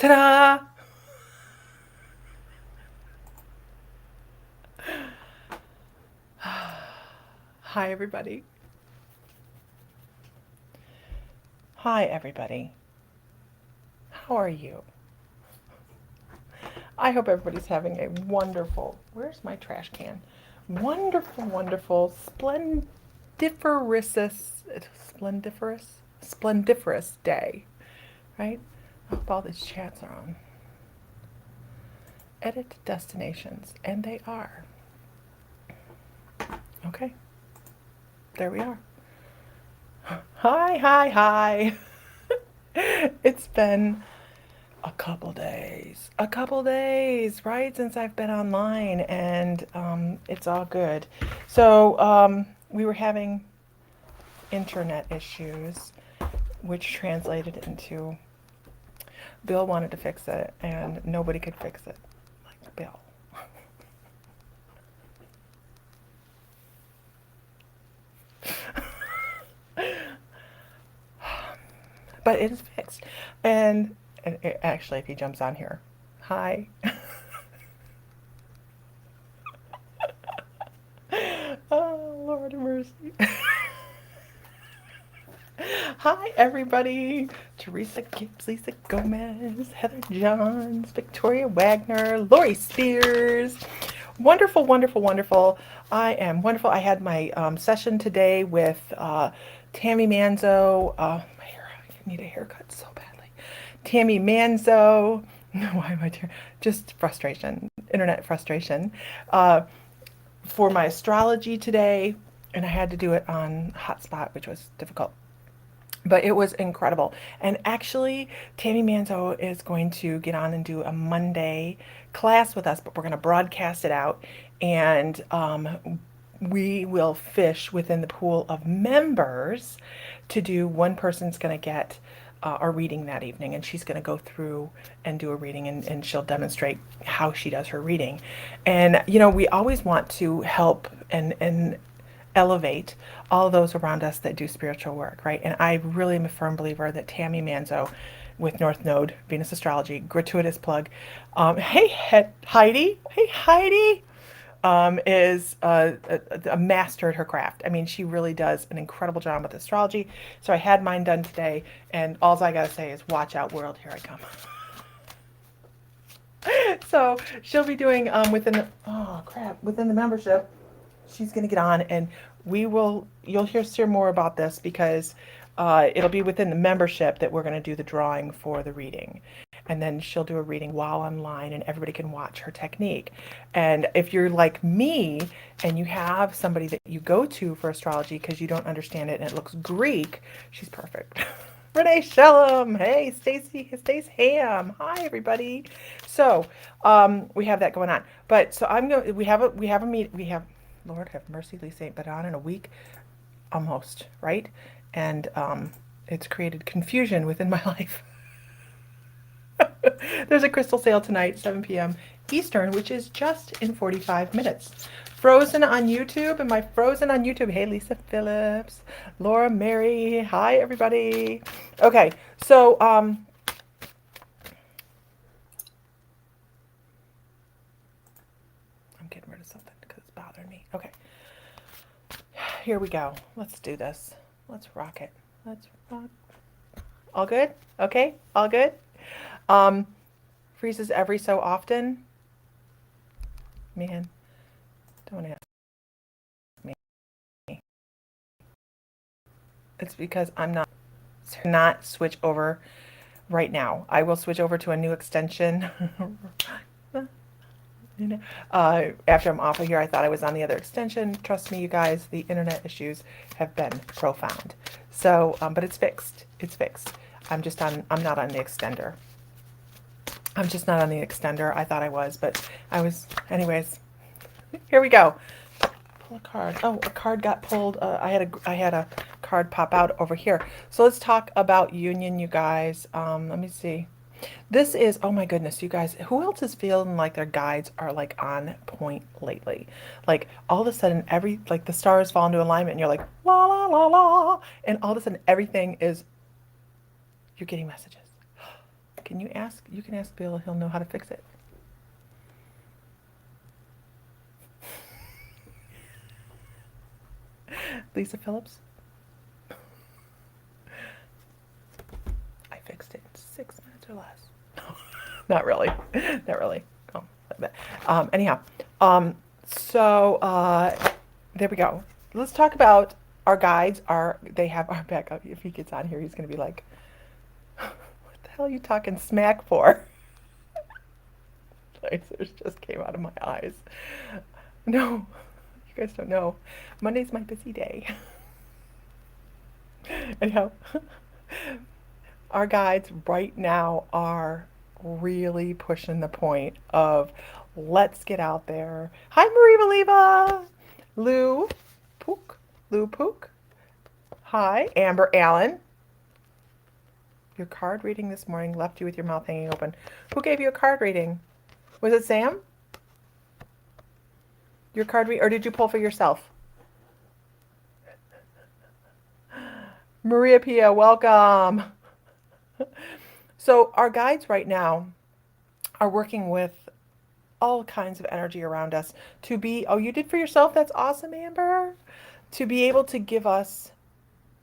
Ta-da! Hi, everybody. Hi, everybody. How are you? I hope everybody's having a wonderful, where's my trash can? Wonderful, wonderful, splendiferous day, right? I hope all these chats are on. Edit destinations, and they are. Okay, there we are. Hi, hi, hi. It's been a couple days, right, since I've been online, and it's all good. So we were having internet issues, which translated into Bill wanted to fix it, and nobody could fix it like Bill. But it is fixed, and actually, if he jumps on here, hi. Oh, Lord of mercy. Hi, everybody. Teresa Gibbs, Lisa Gomez, Heather Johns, Victoria Wagner, Lori Spears. Wonderful, wonderful, wonderful. I am wonderful. I had my session today with Tammy Manzo. My hair, I need a haircut so badly. Tammy Manzo. Why am I just frustration, internet frustration. For my astrology today, and I had to do it on hotspot, which was difficult. But it was incredible. And actually, Tammy Manzo is going to get on and do a Monday class with us, but we're going to broadcast it out. And we will fish within the pool of members to do one person's going to get a reading that evening, and she's going to go through and do a reading, and she'll demonstrate how she does her reading. And you know, we always want to help and elevate all those around us that do spiritual work, right? And I really am a firm believer that Tammy Manzo with North Node Venus Astrology, gratuitous plug. Hey, Heidi. Hey, Heidi. Is a master at her craft. I mean, she really does an incredible job with astrology. So I had mine done today, and all I gotta say is, watch out, world, here I come. So she'll be doing within the, oh crap, within the membership. She's going to get on, and you'll hear more about this, because it'll be within the membership that we're going to do the drawing for the reading. And then she'll do a reading while online, and everybody can watch her technique. And if you're like me and you have somebody that you go to for astrology because you don't understand it and it looks Greek, she's perfect. Renee Shellum, hey, Stace Ham, hi everybody. So we have that going on. But so we have, Lord have mercy, Lisa ain't been on in a week, almost, right? And it's created confusion within my life. There's a crystal sale tonight, 7 p.m. Eastern, which is just in 45 minutes. Frozen on YouTube, and my Frozen on YouTube. Hey, Lisa Phillips, Laura Mary. Hi, everybody. Okay, so I'm getting rid of something because it's bothering me. Okay, here we go. Let's do this. Let's rock it. Let's rock. All good? Okay, all good. Um, Freezes every so often. Man, don't ask me. It's because I'm not switch over right now. I will switch over to a new extension. After I'm off of here, I thought I was on the other extension. Trust me, you guys, the internet issues have been profound. So, but it's fixed. It's fixed. I'm not on the extender. I'm just not on the extender. I thought I was, but I was. Anyways, here we go. Pull a card. Oh, a card got pulled. I had a card pop out over here. So let's talk about union, you guys. Let me see. This is, oh my goodness, you guys, who else is feeling like their guides are like on point lately? Like all of a sudden, like the stars fall into alignment, and you're like, la la la la. And all of a sudden, everything is, you're getting messages. Can you ask? You can ask Bill. He'll know how to fix it. Lisa Phillips. I fixed it in 6 minutes or less. Not really. Not really. Anyhow, there we go. Let's talk about our guides. They have our backup. If he gets on here, he's going to be like, "What the hell are you talking smack for?" Lasers just came out of my eyes. No, you guys don't know. Monday's my busy day. Anyhow, our guides right now are really pushing the point of let's get out there. Hi, Marie Maliva. Lou Pook. Lou Pook. Hi, Amber Allen. Your card reading this morning left you with your mouth hanging open. Who gave you a card reading? Was it Sam? Your card read, or did you pull for yourself? Maria Pia, welcome. So our guides right now are working with all kinds of energy around us to be, oh, you did for yourself? That's awesome, Amber. To be able to give us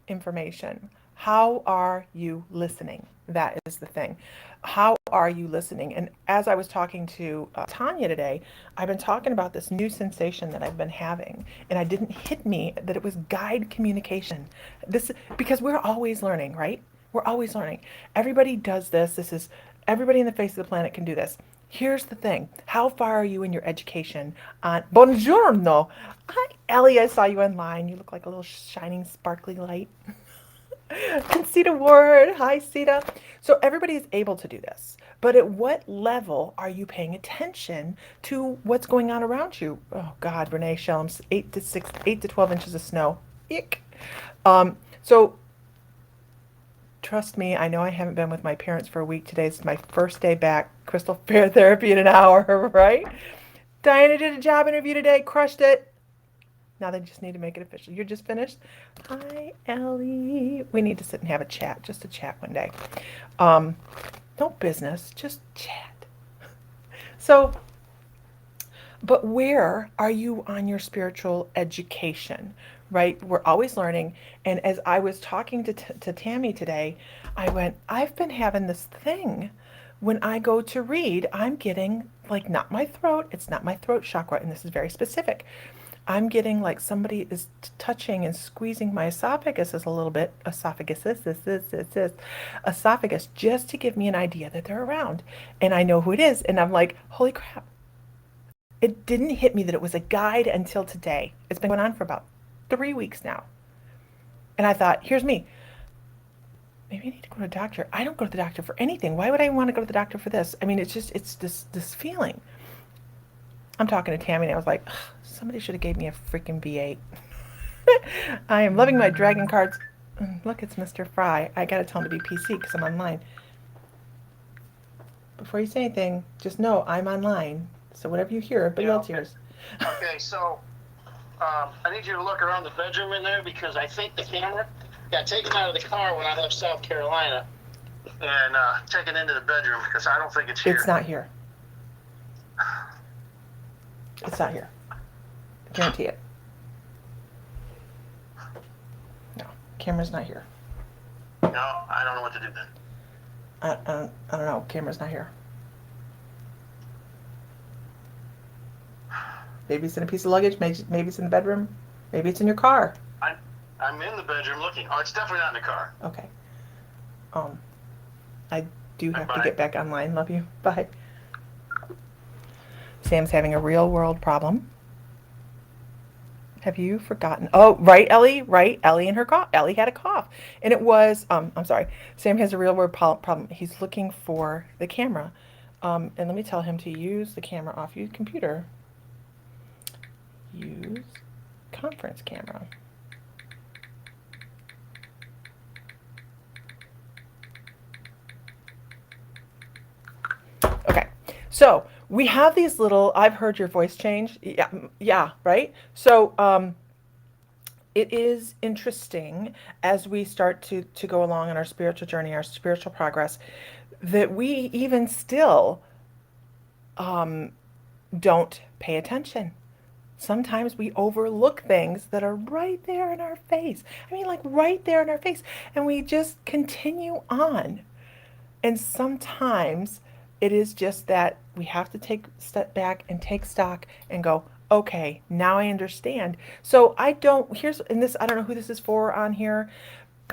information. How are you listening? That is the thing. How are you listening? And as I was talking to Tanya today, I've been talking about this new sensation that I've been having, and it didn't hit me that it was guide communication. This because we're always learning, right? We're always learning. Everybody does this. Everybody in the face of the planet can do this. Here's the thing. How far are you in your education on Buongiorno? Hi, Ellie. I saw you online. You look like a little shining, sparkly light. Concita Ward. Hi, Sita. So everybody is able to do this. But at what level are you paying attention to what's going on around you? Oh, God, Renee Shellums, 8 to 12 inches of snow. Ick. So trust me, I know I haven't been with my parents for a week. Today's my first day back. Crystal therapy in an hour, right? Diana did a job interview today, crushed it. Now they just need to make it official. You're just finished? Hi, Ellie. We need to sit and have a chat, just a chat one day. No business, just chat. So, but where are you on your spiritual education, right? We're always learning. And as I was talking to Tammy today, I went, I've been having this thing. When I go to read, I'm getting like not my throat. It's not my throat chakra. And this is very specific. I'm getting like somebody is touching and squeezing my esophagus a little bit. Esophagus, esophagus, just to give me an idea that they're around. And I know who it is. And I'm like, holy crap. It didn't hit me that it was a guide until today. It's been going on for about 3 weeks now. And I thought, here's me. Maybe I need to go to a doctor. I don't go to the doctor for anything. Why would I want to go to the doctor for this? I mean, it's this feeling. I'm talking to Tammy and I was like, somebody should have gave me a freaking B8. I am loving my dragon cards. Look, it's Mr. Fry. I got to tell him to be PC because I'm online. Before you say anything, just know I'm online. So whatever you hear, everybody else hears. Okay, so I need you to look around the bedroom in there because I think the camera got taken out of the car when I left South Carolina and taken into the bedroom because I don't think it's here. It's not here. It's not here. I guarantee it. No, camera's not here. No, I don't know what to do then. I don't know. Camera's not here. Maybe it's in a piece of luggage. Maybe it's in the bedroom. Maybe it's in your car. I'm in the bedroom looking. Oh, it's definitely not in the car. Okay. I do have to get back online. Love you. Bye. Sam's having a real world problem. Have you forgotten? Oh, right, Ellie. Right, Ellie and her cough. Ellie had a cough, and it was. I'm sorry. Sam has a real world problem. He's looking for the camera, and let me tell him to use the camera off your computer. Use conference camera. Okay, so we have these little, I've heard your voice change. Yeah, right? So it is interesting as we start to go along on our spiritual journey, our spiritual progress. that we even still um, don't pay attention. Sometimes we overlook things that are right there in our face. I mean, like right there in our face. And we just continue on. And sometimes it is just that we have to take a step back and take stock and go, okay, now I understand. So I don't, here's, and this, I don't know who this is for on here.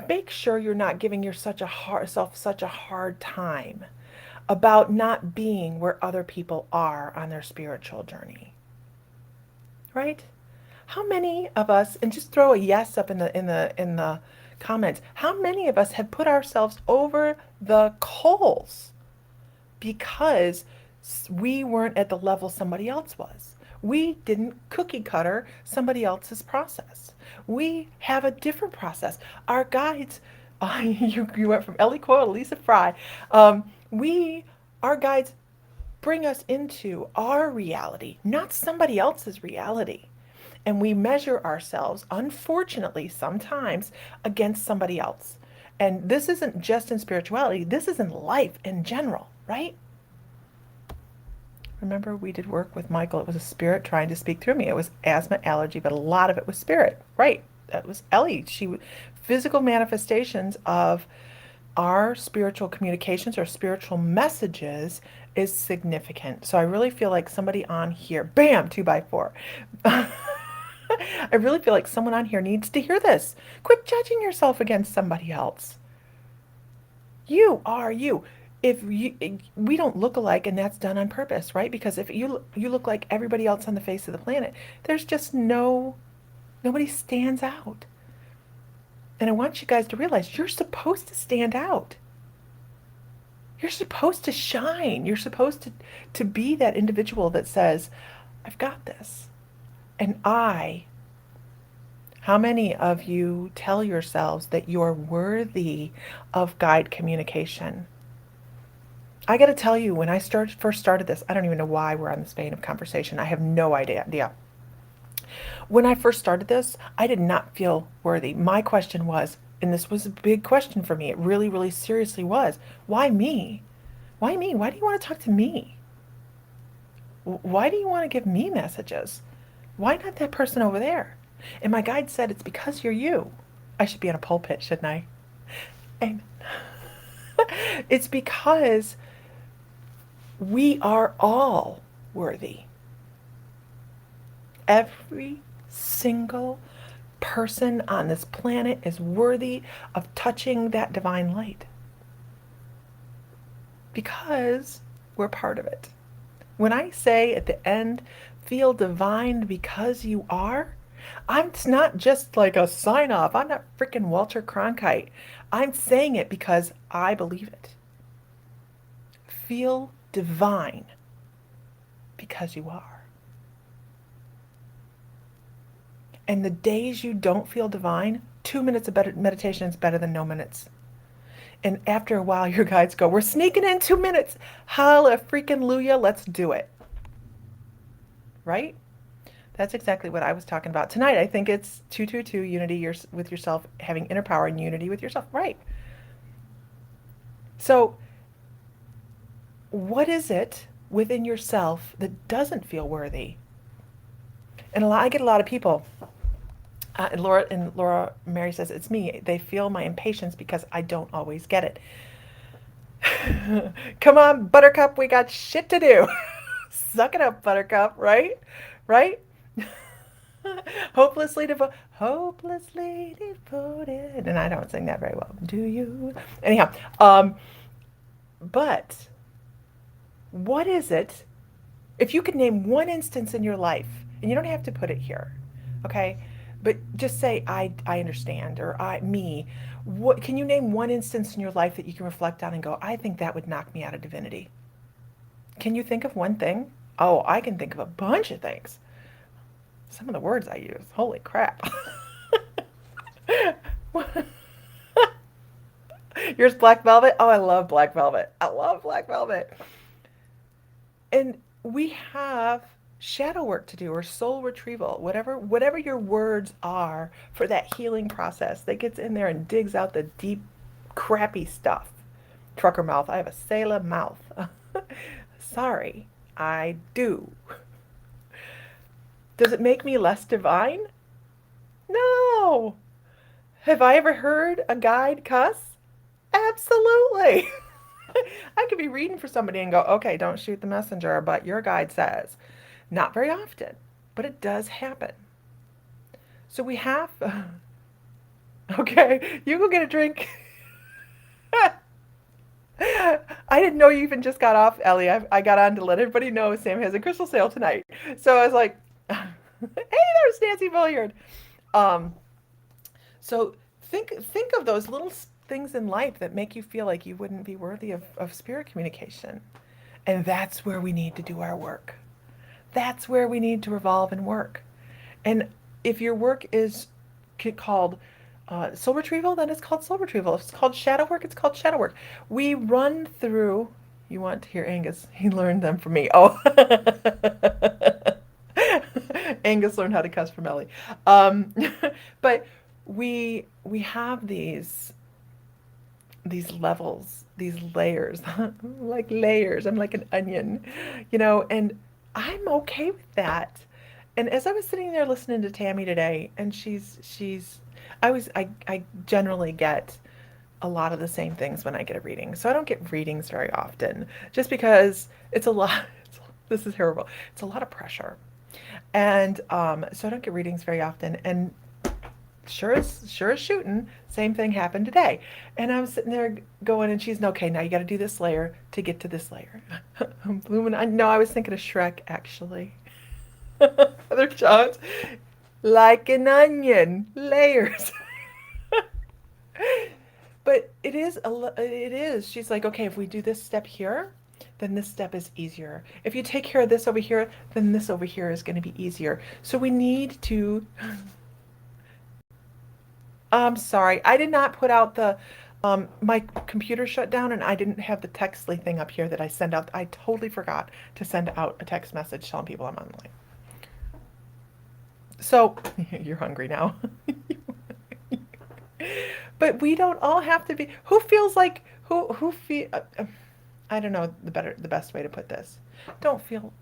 Make sure you're not giving yourself such a hard time about not being where other people are on their spiritual journey. Right? How many of us, and just throw a yes up in the comments, how many of us have put ourselves over the coals because we weren't at the level somebody else was? We didn't cookie cutter somebody else's process. We have a different process. Our guides, you went from Ellie Coyle to Lisa Fry. Our guides bring us into our reality, not somebody else's reality. And we measure ourselves, unfortunately, sometimes against somebody else. And this isn't just in spirituality, this is in life in general, right? Remember, we did work with Michael. It was a spirit trying to speak through me. It was asthma, allergy, but a lot of it was spirit, right? That was Ellie. Physical manifestations of our spiritual communications or spiritual messages is significant. So I really feel like somebody on here, bam, 2x4. I really feel like someone on here needs to hear this. Quit judging yourself against somebody else. You are you. If we don't look alike, and that's done on purpose, right? Because if you look like everybody else on the face of the planet, there's just nobody stands out. And I want you guys to realize you're supposed to stand out. You're supposed to shine. You're supposed to be that individual that says, I've got this. And how many of you tell yourselves that you're worthy of guide communication? I got to tell you, when I first started this, I don't even know why we're on this vein of conversation. I have no idea. When I first started this, I did not feel worthy. My question was, and this was a big question for me, it really, really seriously was, why me? Why me? Why do you want to talk to me? Why do you want to give me messages? Why not that person over there? And my guide said, it's because you're you. I should be in a pulpit, shouldn't I? Amen. It's because we are all worthy. Every single person on this planet is worthy of touching that divine light. Because we're part of it. When I say at the end, feel divine because you are, it's not just like a sign off. I'm not freaking Walter Cronkite. I'm saying it because I believe it. Feel divine because you are. And the days you don't feel divine, 2 minutes of meditation is better than no minutes. And after a while, your guides go, we're sneaking in 2 minutes. Hallelujah, freaking Luya, let's do it. Right? That's exactly what I was talking about. Tonight, I think it's 222, unity with yourself, having inner power and unity with yourself. Right. So, what is it within yourself that doesn't feel worthy? And I get a lot of people, and Laura Mary says, it's me. They feel my impatience because I don't always get it. Come on, Buttercup, we got shit to do. Suck it up, Buttercup, right? Right? Hopelessly devoted. And I don't sing that very well. Do you? Anyhow, but what is it? If you could name one instance in your life, and you don't have to put it here, okay? But just say I understand, or me. What can you name one instance in your life that you can reflect on and go, I think that would knock me out of divinity? Can you think of one thing? Oh, I can think of a bunch of things. Some of the words I use, holy crap. Yours Black Velvet? Oh, I love Black Velvet. I love Black Velvet. And we have shadow work to do, or soul retrieval, whatever your words are for that healing process that gets in there and digs out the deep, crappy stuff trucker mouth. I have a sailor mouth. Sorry, I do. Does it make me less divine? No. Have I ever heard a guide cuss? Absolutely. I could be reading for somebody and go, okay, don't shoot the messenger, but your guide says. Not very often, but it does happen. So we have. Okay, you go get a drink. I didn't know you even just got off, Ellie. I got on to let everybody know Sam has a crystal sale tonight. So I was like, hey, there's Nancy Billiard. Um, so think of those little things in life that make you feel like you wouldn't be worthy of spirit communication. And that's where we need to do our work. That's where we need to revolve and work. And if your work is called soul retrieval, then it's called soul retrieval. If it's called shadow work, it's called shadow work. We run through. You want to hear Angus? He learned them from me. Oh, Angus learned how to cuss from Ellie. But we have these levels, these layers, like layers. I'm like an onion, and I'm okay with that. And as I was sitting there listening to Tammy today, and I generally get a lot of the same things when I get a reading. So I don't get readings very often, just because it's a lot. This is terrible. It's a lot of pressure, and so I don't get readings very often. And sure as shooting, same thing happened today. And I was sitting there going, and she's okay. Now you got to do this layer to get to this layer. I'm blooming. No, I was thinking of Shrek actually. Other Johns, like an onion, layers. But it is. She's like, okay, if we do this step here, then this step is easier. If you take care of this over here, then this over here is going to be easier. So we need to. I'm sorry, I did not put out the. My computer shut down and I didn't have the Textly thing up here that I send out. I totally forgot to send out a text message telling people I'm online. So you're hungry now. But we don't all have to be. Who feels like who feel? I don't know the best way to put this. Don't feel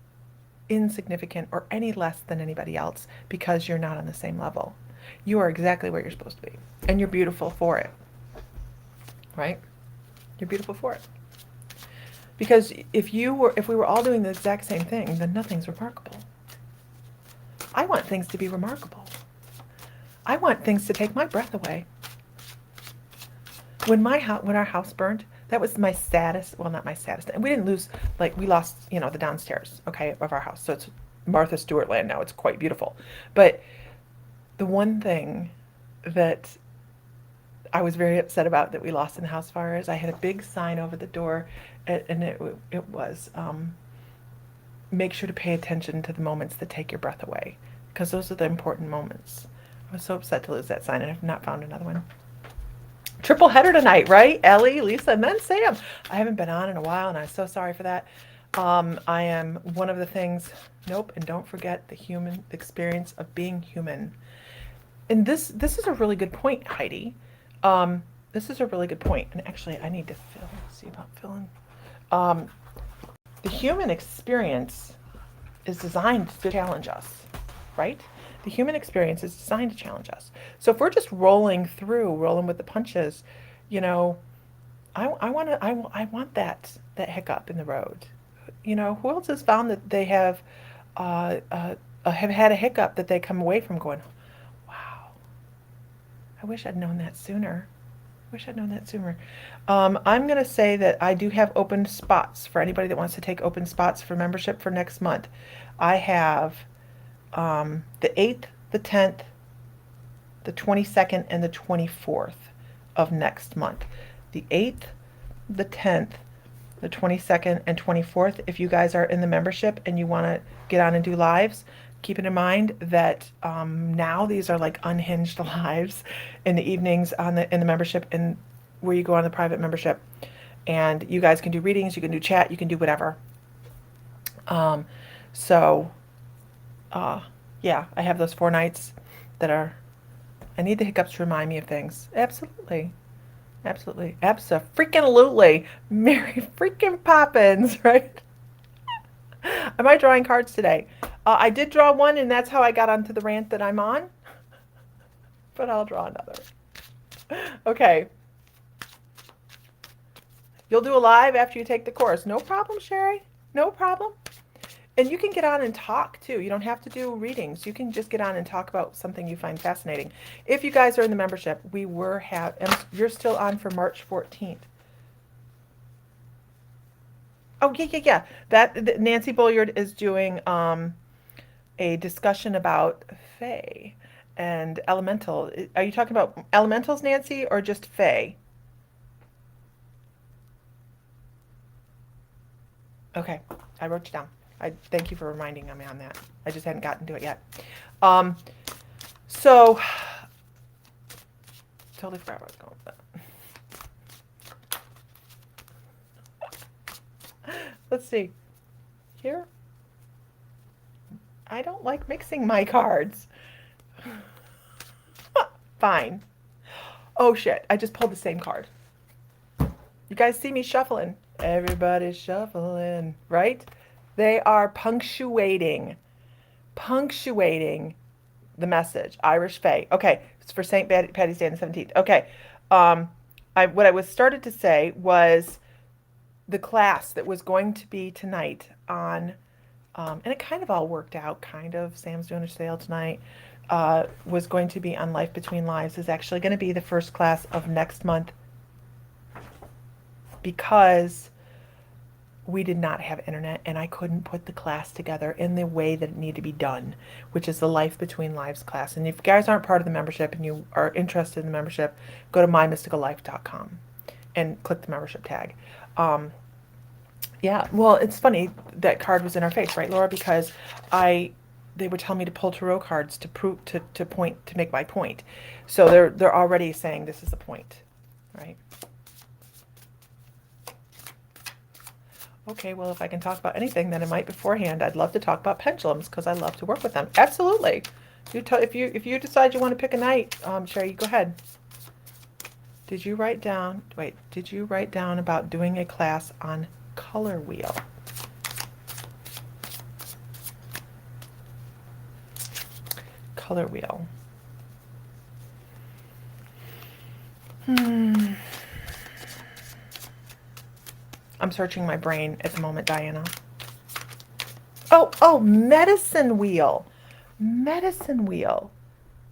insignificant or any less than anybody else because you're not on the same level. You are exactly where you're supposed to be, and you're beautiful for it. Right? You're beautiful for it. Because if we were all doing the exact same thing, then nothing's remarkable. I want things to be remarkable. I want things to take my breath away. When our house burned, that was my saddest. Well, not my saddest. And we didn't lose. Like we lost, the downstairs, okay, of our house. So it's Martha Stewart land now. It's quite beautiful. But the one thing that I was very upset about that we lost in the house fire is I had a big sign over the door, and it was make sure to pay attention to the moments that take your breath away, because those are the important moments. I was so upset to lose that sign, and I've not found another one. Triple header tonight, right? Ellie, Lisa, and then Sam. I haven't been on in a while, and I'm so sorry for that. I am one of the things. Nope, and don't forget the human experience of being human. And this is a really good point, Heidi. This is a really good point. And actually, I need to see about filling. The human experience is designed to challenge us, right? The human experience is designed to challenge us. So if we're just rolling with the punches, I want that hiccup in the road. Who else has found that they have had a hiccup that they come away from going, wow, I wish I'd known that sooner. I'm going to say that I do have open spots for anybody that wants to take open spots for membership for next month. I have the 8th, the 10th, the 22nd, and the 24th of next month. The 8th, the 10th, the 22nd, and 24th. If you guys are in the membership and you want to get on and do lives, keep it in mind that now these are like unhinged lives in the evenings in the membership, and where you go on the private membership, and you guys can do readings, you can do chat, you can do whatever. Yeah, I have those 4 nights that are. I need the hiccups to remind me of things. Absolutely. Absolutely. Abso-freaking-lutely. Mary freaking Poppins, right? Am I drawing cards today? I did draw one, and that's how I got onto the rant that I'm on, but I'll draw another. Okay. You'll do a live after you take the course. No problem, Sherry. No problem. And you can get on and talk too. You don't have to do readings. You can just get on and talk about something you find fascinating. If you guys are in the membership, you're still on for March 14th. Oh, yeah. Nancy Bulliard is doing a discussion about Fae and elemental. Are you talking about elementals, Nancy, or just Fae? Okay, I wrote you down. I thank you for reminding me on that. I just hadn't gotten to it yet. Um, so totally forgot where I was going with that. Let's see. Here, I don't like mixing my cards. Fine. Oh shit! I just pulled the same card. You guys see me shuffling? Everybody's shuffling, right? They are punctuating the message. Irish Fae. Okay, it's for St. Patty's Day on the 17th. Okay, what I was started to say was the class that was going to be tonight on, and it kind of all worked out. Kind of. Sam's doing a sale tonight. Was going to be on Life Between Lives. Is actually going to be the first class of next month because we did not have internet and I couldn't put the class together in the way that it needed to be done, which is the Life Between Lives class. And if you guys aren't part of the membership and you are interested in the membership, go to mymysticallife.com and click the membership tag. Yeah, well, it's funny that card was in our face, right, Laura? Because they would tell me to pull tarot cards to prove to make my point. So they're already saying this is the point, right? Okay, well, if I can talk about anything, then it might beforehand. I'd love to talk about pendulums because I love to work with them. Absolutely. If you decide you want to pick a night, Sherry, go ahead. Did you write down about doing a class on color wheel? Color wheel. I'm searching my brain at the moment, Diana. Oh, medicine wheel. Medicine wheel.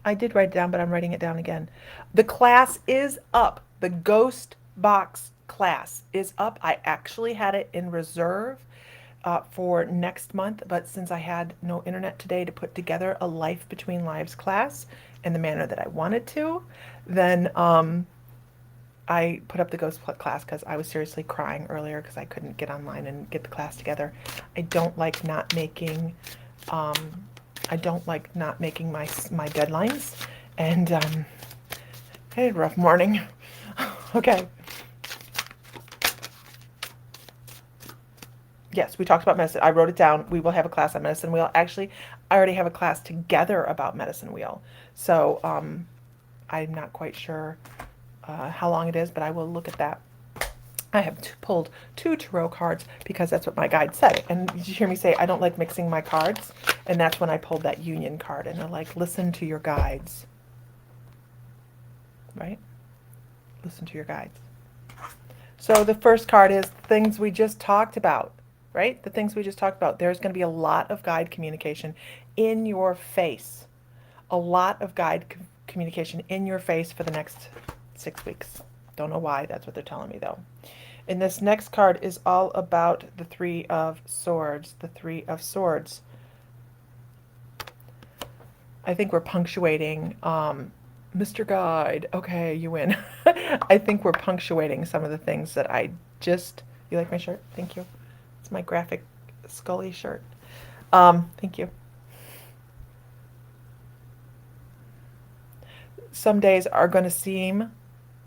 I did write it down, but I'm writing it down again. The class is up. The ghost box class is up. I actually had it in reserve for next month, but since I had no internet today to put together a Life Between Lives class in the manner that I wanted to, then I put up the ghost class because I was seriously crying earlier because I couldn't get online and get the class together. I don't like not making my deadlines, and I had a rough morning. Okay. Yes, we talked about medicine. I wrote it down. We will have a class on medicine wheel. Actually, I already have a class together about medicine wheel. So I'm not quite sure how long it is, but I will look at that. I have pulled 2 tarot cards because that's what my guide said. And did you hear me say I don't like mixing my cards? And that's when I pulled that union card. And they're like, listen to your guides. Right? Listen to your guides. So the first card is things we just talked about. Right? The things we just talked about. There's going to be a lot of guide communication in your face. A lot of guide communication in your face for the next 6 weeks. Don't know why. That's what they're telling me, though. And this next card is all about the Three of Swords. The Three of Swords. I think we're punctuating. Mr. Guide. Okay, you win. I think we're punctuating some of the things that I just... You like my shirt? Thank you. It's my graphic Scully shirt. Thank you. Some days are going to seem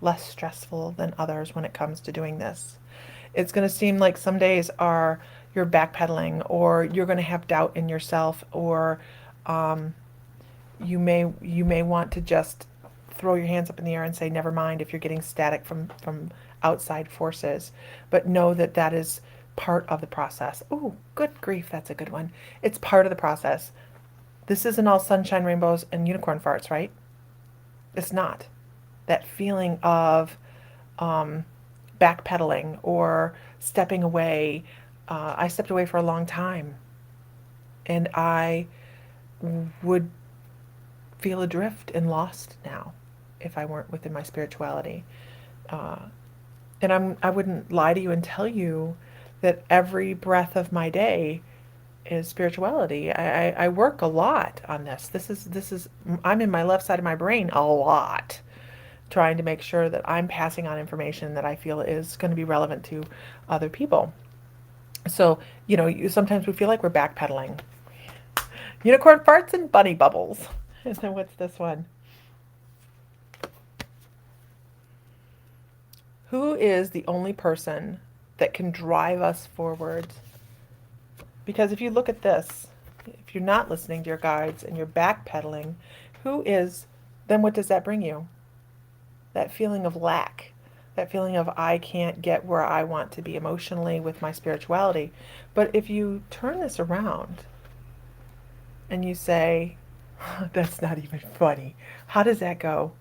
less stressful than others when it comes to doing this. It's going to seem like some days are you're backpedaling, or you're going to have doubt in yourself, or you may want to just throw your hands up in the air and say, never mind if you're getting static from outside forces. But know that that is part of the process. Ooh, good grief, that's a good one. It's part of the process. This isn't all sunshine, rainbows, and unicorn farts, right? It's not. That feeling of backpedaling or stepping away. I stepped away for a long time, and I would feel adrift and lost now if I weren't within my spirituality. Uh, and I wouldn't lie to you and tell you that every breath of my day is spirituality. I work a lot on this. This is I'm in my left side of my brain a lot, trying to make sure that I'm passing on information that I feel is going to be relevant to other people. So, sometimes we feel like we're backpedaling. Unicorn farts and bunny bubbles. And then what's this one? Who is the only person that can drive us forward? Because if you look at this, if you're not listening to your guides and you're backpedaling, then what does that bring you? That feeling of lack, that feeling of I can't get where I want to be emotionally with my spirituality. But if you turn this around and you say, that's not even funny. How does that go?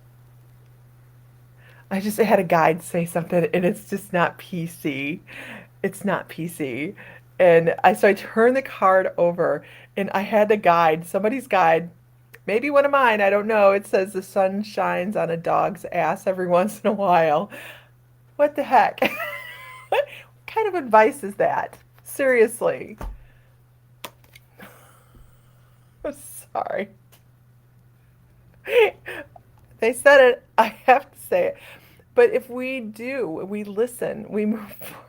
I just had a guide say something and it's just not PC. It's not PC. So I turned the card over and I had the guide, somebody's guide, maybe one of mine, I don't know. It says the sun shines on a dog's ass every once in a while. What the heck? What kind of advice is that? Seriously. I'm sorry. They said it. I have to say it. But if we listen, we move forward.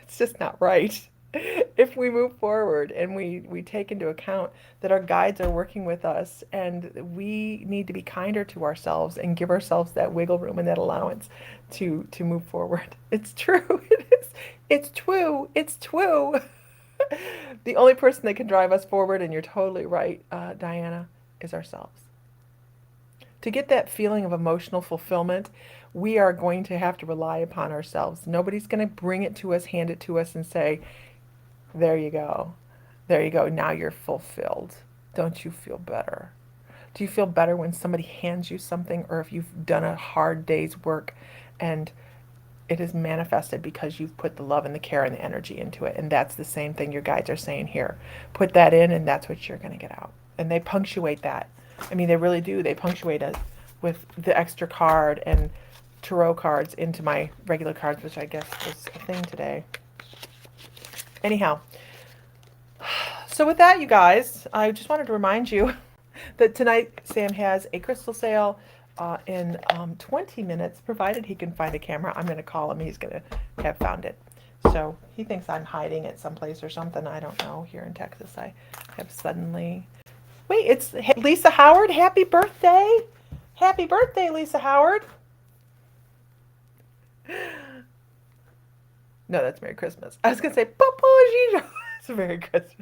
It's just not right. If we move forward and we take into account that our guides are working with us and we need to be kinder to ourselves and give ourselves that wiggle room and that allowance to move forward. It's true. It is. It's true. It's true. The only person that can drive us forward, and you're totally right, Diana, is ourselves. To get that feeling of emotional fulfillment, we are going to have to rely upon ourselves. Nobody's going to bring it to us, hand it to us, and say, there you go. There you go. Now you're fulfilled. Don't you feel better? Do you feel better when somebody hands you something, or if you've done a hard day's work and it is manifested because you've put the love and the care and the energy into it? And that's the same thing your guides are saying here. Put that in, and that's what you're going to get out. And they punctuate that. I mean, they really do. They punctuate it with the extra card and tarot cards into my regular cards, which I guess was a thing today. Anyhow, so with that, you guys, I just wanted to remind you that tonight Sam has a crystal sale in 20 minutes, provided he can find a camera. I'm going to call him. He's going to have found it. So he thinks I'm hiding it someplace or something. I don't know. Here in Texas, I have suddenly... Wait, it's Lisa Howard. Happy birthday. Happy birthday, Lisa Howard. No, that's Merry Christmas. I was going to say, Papa, it's Merry Christmas.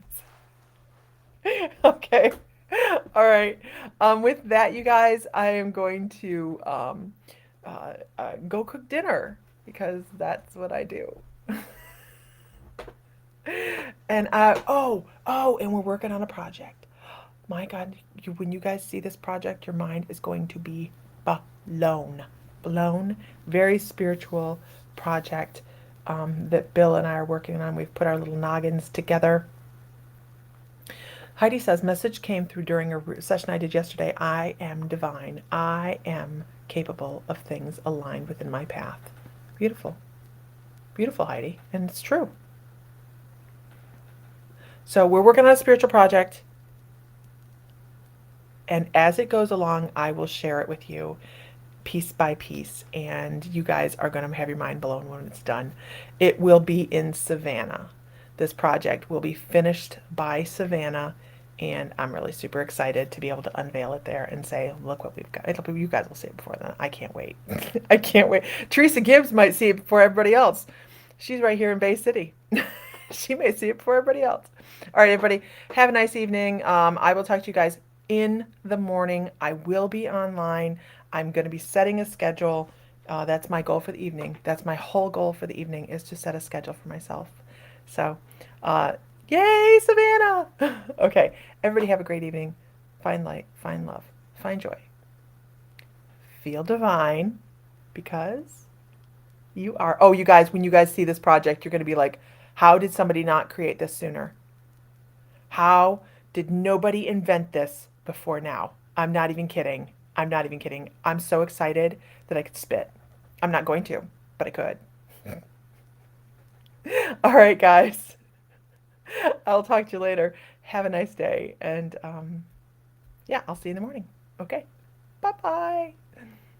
Okay. All right. With that, you guys, I am going to go cook dinner because that's what I do. And and we're working on a project. My God, when you guys see this project, your mind is going to be blown. Blown. Very spiritual project that Bill and I are working on. We've put our little noggins together. Heidi says, message came through during a session I did yesterday. I am divine. I am capable of things aligned within my path. Beautiful. Beautiful, Heidi. And it's true. So we're working on a spiritual project. And as it goes along, I will share it with you piece by piece. And you guys are going to have your mind blown when it's done. It will be in Savannah. This project will be finished by Savannah. And I'm really super excited to be able to unveil it there and say, look what we've got. You guys will see it before then. I can't wait. I can't wait. Teresa Gibbs might see it before everybody else. She's right here in Bay City. She may see it before everybody else. All right, everybody. Have a nice evening. I will talk to you guys in the morning. I will be online. I'm going to be setting a schedule. That's my goal for the evening. That's my whole goal for the evening is to set a schedule for myself. So, uh, yay, Savannah! Okay, everybody have a great evening. Find light, find love, find joy. Feel divine because you are. Oh, you guys, when you guys see this project, you're going to be like, how did somebody not create this sooner? How did nobody invent this before now? I'm not even kidding. I'm not even kidding. I'm so excited that I could spit. I'm not going to, but I could. All right, guys. I'll talk to you later. Have a nice day. And yeah, I'll see you in the morning. Okay. Bye bye.